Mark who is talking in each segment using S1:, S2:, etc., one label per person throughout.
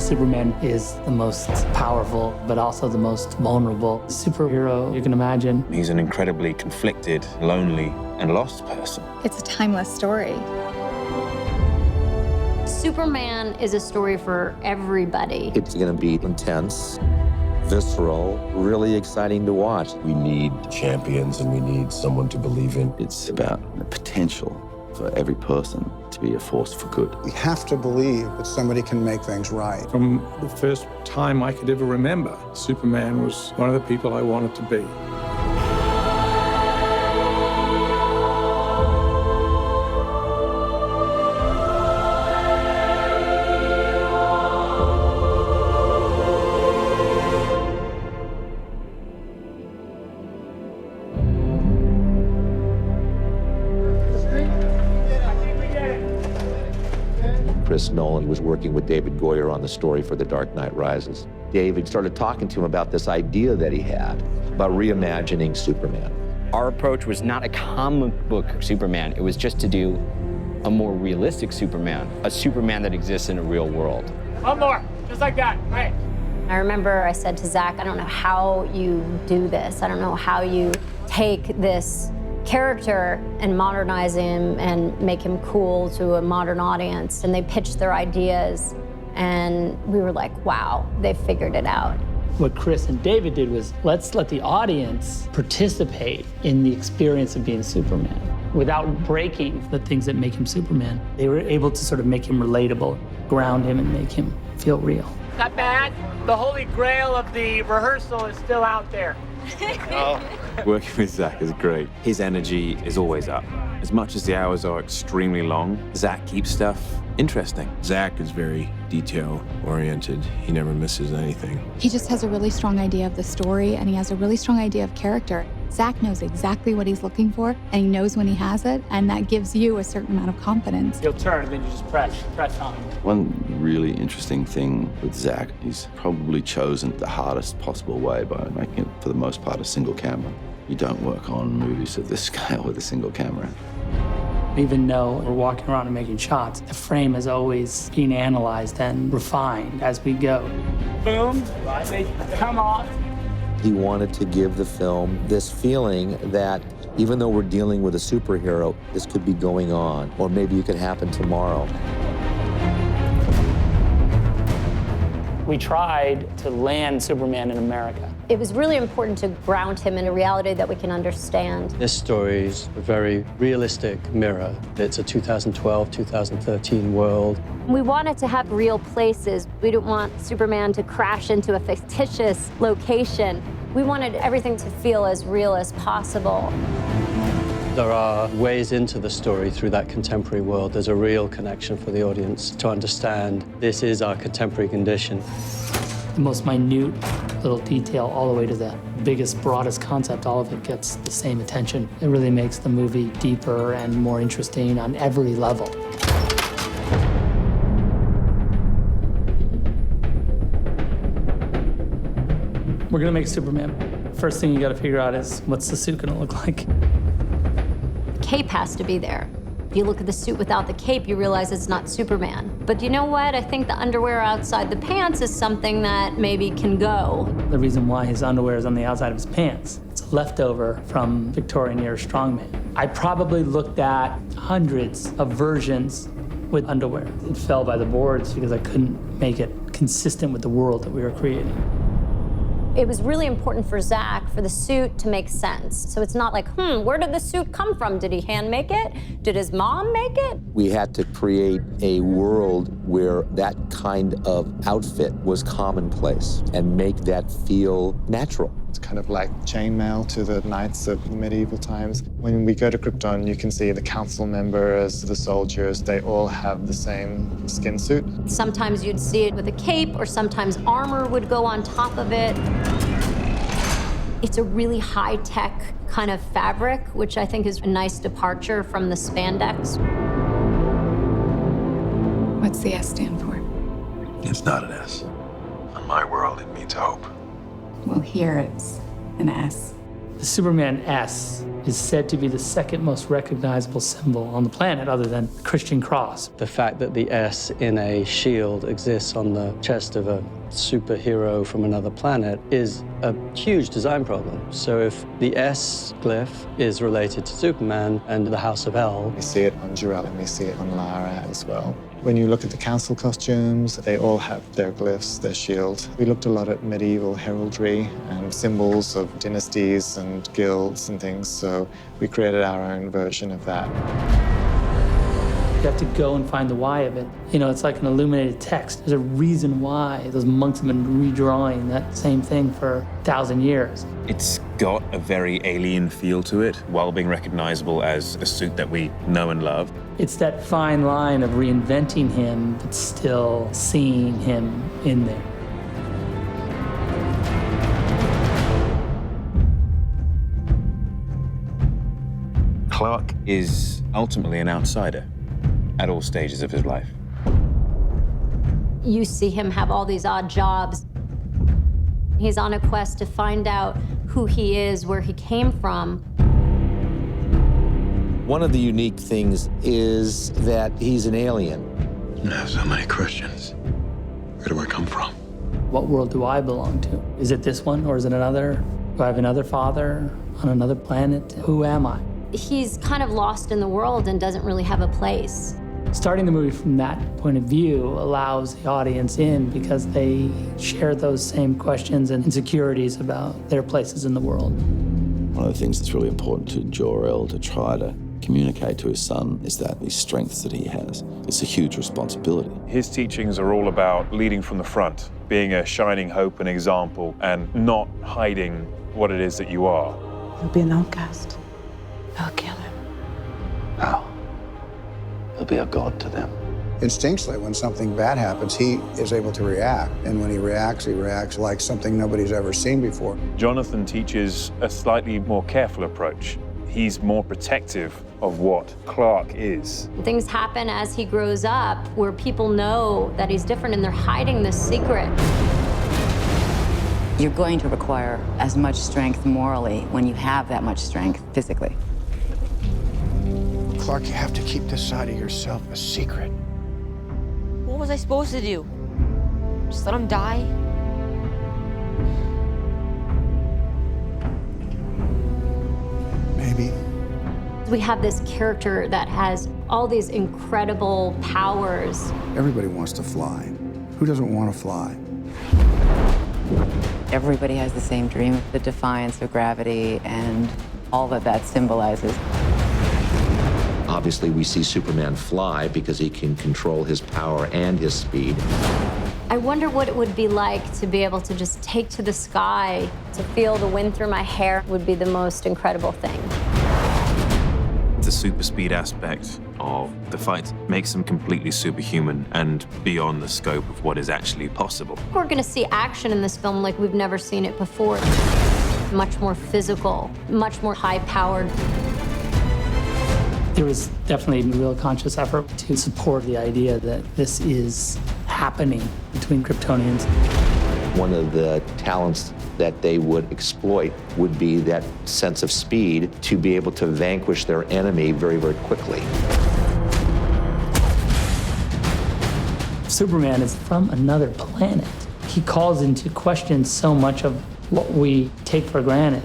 S1: Superman is the most powerful, but also the most vulnerable superhero you can imagine.
S2: He's an incredibly conflicted, lonely, and lost person.
S3: It's a timeless story.
S4: Superman is a story for everybody.
S5: It's going to be intense, visceral, really exciting to watch.
S6: We need champions and we need someone to believe in.
S7: It's about the potential for every person to be a force for good.
S8: We have to believe that somebody can make things right.
S9: From the first time I could ever remember, Superman was one of the people I wanted to be.
S5: Chris Nolan was working with David Goyer on the story for The Dark Knight Rises. David started talking to him about this idea that he had about reimagining Superman.
S10: Our approach was not a comic book Superman. It was just to do a more realistic Superman, a Superman that exists in a real world.
S11: One more, just like that, right.
S4: I remember I said to Zach, I don't know how you do this. I don't know how you take this character and modernize him and make him cool to a modern audience. And they pitched their ideas, and we were like, wow, they figured it out.
S1: What Chris and David did was, let's let the audience participate in the experience of being Superman without breaking the things that make him Superman. They were able to sort of make him relatable, ground him, and make him feel real.
S11: Not bad. The holy grail of the rehearsal is still out there.
S12: Working with Zach is great. His energy is always up. As much as the hours are extremely long, Zach keeps stuff interesting.
S6: Zach is very detail-oriented. He never misses anything.
S3: He just has a really strong idea of the story, and he has a really strong idea of character. Zach knows exactly what he's looking for, and he knows when he has it, and that gives you a certain amount of confidence.
S11: You'll turn, and then you just press on.
S7: One really interesting thing with Zach, he's probably chosen the hardest possible way by making it, for the most part, a single camera. You don't work on movies of this scale with a single camera.
S1: Even though we're walking around and making shots, the frame is always being analyzed and refined as we go.
S11: Boom, they come off.
S5: He wanted to give the film this feeling that even though we're dealing with a superhero, this could be going on, or maybe it could happen tomorrow.
S1: We tried to land Superman in America.
S4: It was really important to ground him in a reality that we can understand.
S13: This story is a very realistic mirror. It's a 2012, 2013 world.
S4: We wanted to have real places. We didn't want Superman to crash into a fictitious location. We wanted everything to feel as real as possible.
S13: There are ways into the story through that contemporary world. There's a real connection for the audience to understand this is our contemporary condition.
S1: The most minute little detail all the way to the biggest, broadest concept, all of it gets the same attention. It really makes the movie deeper and more interesting on every level. We're gonna make Superman. First thing you gotta figure out is, what's the suit gonna look like?
S4: The cape has to be there. If you look at the suit without the cape, you realize it's not Superman. But you know what? I think the underwear outside the pants is something that maybe can go.
S1: The reason why his underwear is on the outside of his pants, it's a leftover from Victorian era strongman. I probably looked at hundreds of versions with underwear. It fell by the boards because I couldn't make it consistent with the world that we were creating.
S4: It was really important for Zach for the suit to make sense. So it's not like, where did the suit come from? Did he hand make it? Did his mom make it?
S5: We had to create a world where that kind of outfit was commonplace and make that feel natural.
S14: It's kind of like chainmail to the knights of medieval times. When we go to Krypton, you can see the council members, the soldiers, they all have the same skin suit.
S4: Sometimes you'd see it with a cape, or sometimes armor would go on top of it. It's a really high-tech kind of fabric, which I think is a nice departure from the spandex.
S3: What's the S stand for?
S6: It's not an S. In my world, it means hope.
S3: Well, here it's an S.
S1: The Superman S is said to be the second most recognizable symbol on the planet other than the Christian cross.
S13: The fact that the S in a shield exists on the chest of a superhero from another planet is a huge design problem. So if the S glyph is related to Superman and the House of El,
S14: we see it on Jor-El and we see it on Lara as well. When you look at the council costumes, they all have their glyphs, their shield. We looked a lot at medieval heraldry and symbols of dynasties and guilds and things, so we created our own version of that.
S1: You have to go and find the why of it. You know, it's like an illuminated text. There's a reason why those monks have been redrawing that same thing for 1,000 years.
S2: It's got a very alien feel to it, while being recognizable as a suit that we know and love.
S1: It's that fine line of reinventing him, but still seeing him in there.
S2: Clark is ultimately an outsider at all stages of his life.
S4: You see him have all these odd jobs. He's on a quest to find out who he is, where he came from.
S5: One of the unique things is that he's an alien.
S6: I have so many questions. Where do I come from?
S1: What world do I belong to? Is it this one or is it another? Do I have another father on another planet? Who am I?
S4: He's kind of lost in the world and doesn't really have a place.
S1: Starting the movie from that point of view allows the audience in because they share those same questions and insecurities about their places in the world.
S7: One of the things that's really important to Jor-El to try to communicate to his son is that these strengths that he has. It's a huge responsibility.
S15: His teachings are all about leading from the front, being a shining hope and example, and not hiding what it is that you are.
S16: He'll be an outcast. I'll kill him.
S7: How? He'll be a god to them.
S8: Instinctually, when something bad happens, he is able to react. And when he reacts like something nobody's ever seen before.
S15: Jonathan teaches a slightly more careful approach. He's more protective of what Clark is.
S4: Things happen as he grows up where people know that he's different and they're hiding this secret.
S16: You're going to require as much strength morally when you have that much strength physically.
S17: Clark, you have to keep this side of yourself a secret.
S18: What was I supposed to do? Just let him die?
S8: Maybe.
S4: We have this character that has all these incredible powers.
S8: Everybody wants to fly. Who doesn't want to fly?
S16: Everybody has the same dream, the defiance of gravity and all that that symbolizes.
S5: Obviously, we see Superman fly because he can control his power and his speed.
S4: I wonder what it would be like to be able to just take to the sky, to feel the wind through my hair would be the most incredible thing.
S2: The super speed aspect of the fight makes him completely superhuman and beyond the scope of what is actually possible.
S4: We're going to see action in this film like we've never seen it before. Much more physical, much more high-powered.
S1: There was definitely a real conscious effort to support the idea that this is happening between Kryptonians.
S5: One of the talents that they would exploit would be that sense of speed to be able to vanquish their enemy very, very quickly.
S1: Superman is from another planet. He calls into question so much of what we take for granted,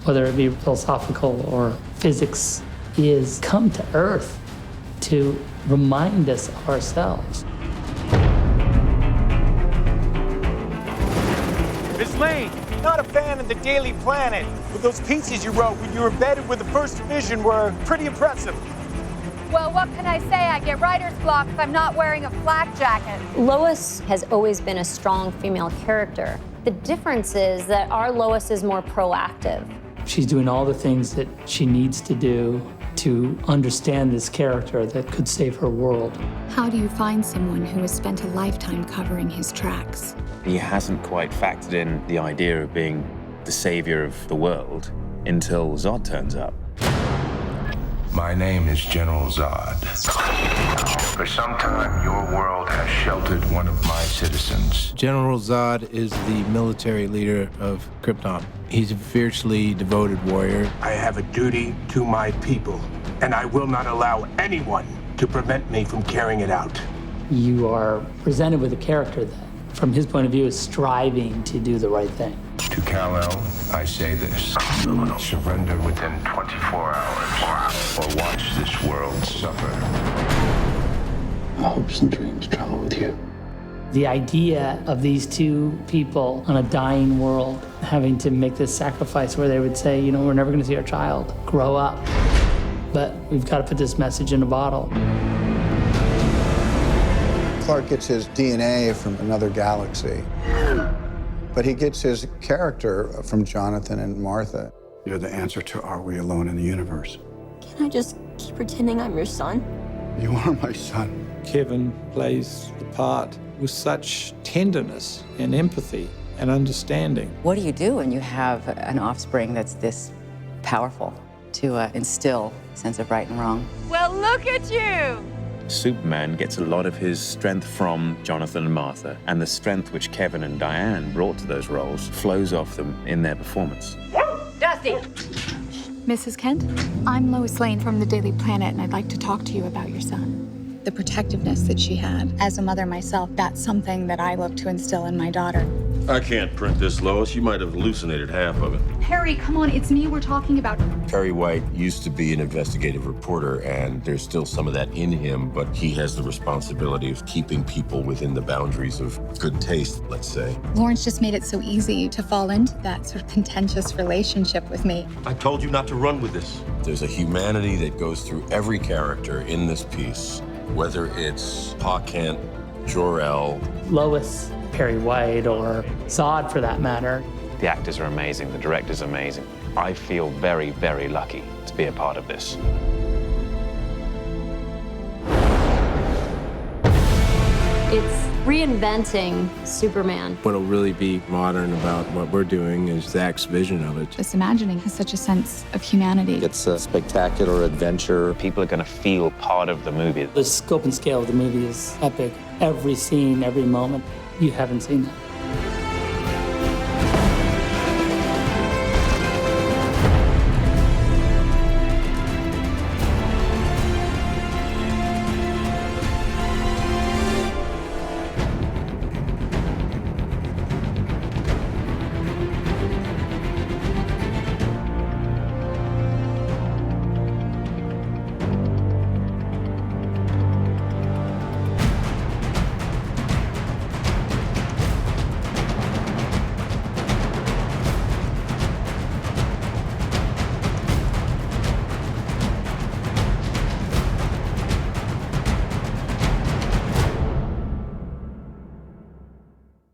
S1: whether it be philosophical or physics. He has come to Earth to remind us of ourselves.
S11: Miss Lane, not a fan of the Daily Planet, but those pieces you wrote when you were embedded with the First Division were pretty impressive.
S19: Well, what can I say? I get writer's block if I'm not wearing a flak jacket.
S4: Lois has always been a strong female character. The difference is that our Lois is more proactive.
S1: She's doing all the things that she needs to do to understand this character that could save her world.
S3: How do you find someone who has spent a lifetime covering his tracks?
S2: He hasn't quite factored in the idea of being the savior of the world until Zod turns up.
S17: My name is General Zod. For some time, your world has sheltered one of my citizens.
S20: General Zod is the military leader of Krypton. He's a fiercely devoted warrior.
S17: I have a duty to my people, and I will not allow anyone to prevent me from carrying it out.
S1: You are presented with a character that, from his point of view, is striving to do the right thing.
S17: To Kal-El, I say this. Surrender within 24 hours, or watch this world suffer.
S7: My hopes and dreams travel with you.
S1: The idea of these two people on a dying world having to make this sacrifice where they would say, you know, we're never going to see our child grow up, but we've got to put this message in a bottle.
S8: Clark gets his DNA from another galaxy, but he gets his character from Jonathan and Martha.
S17: You're the answer to Are We Alone in the Universe?
S18: Can I just keep pretending I'm your son?
S17: You are my son.
S9: Kevin plays the part with such tenderness and empathy and understanding.
S16: What do you do when you have an offspring that's this powerful to instill a sense of right and wrong?
S19: Well, look at you!
S2: Superman gets a lot of his strength from Jonathan and Martha, and the strength which Kevin and Diane brought to those roles flows off them in their performance.
S19: Dusty!
S3: Mrs. Kent, I'm Lois Lane from the Daily Planet, and I'd like to talk to you about your son. The protectiveness that she had. As a mother myself, that's something that I look to instill in my daughter.
S21: I can't print this, Lois. You might have hallucinated half of it.
S3: Harry, come on, it's me we're talking about.
S21: Perry White used to be an investigative reporter, and there's still some of that in him, but he has the responsibility of keeping people within the boundaries of good taste, let's say.
S3: Lawrence just made it so easy to fall into that sort of contentious relationship with me.
S21: I told you not to run with this. There's a humanity that goes through every character in this piece, whether it's Pa Kent, Jor-El,
S1: Lois, Perry White, or Zod for that matter.
S2: The actors are amazing, the director's amazing. I feel very, very lucky to be a part of this.
S4: It's reinventing Superman.
S6: What'll really be modern about what we're doing is Zach's vision of it.
S3: This imagining has such a sense of humanity.
S5: It's a spectacular adventure.
S2: People are going to feel part of the movie.
S1: The scope and scale of the movie is epic. Every scene, every moment, you haven't seen that.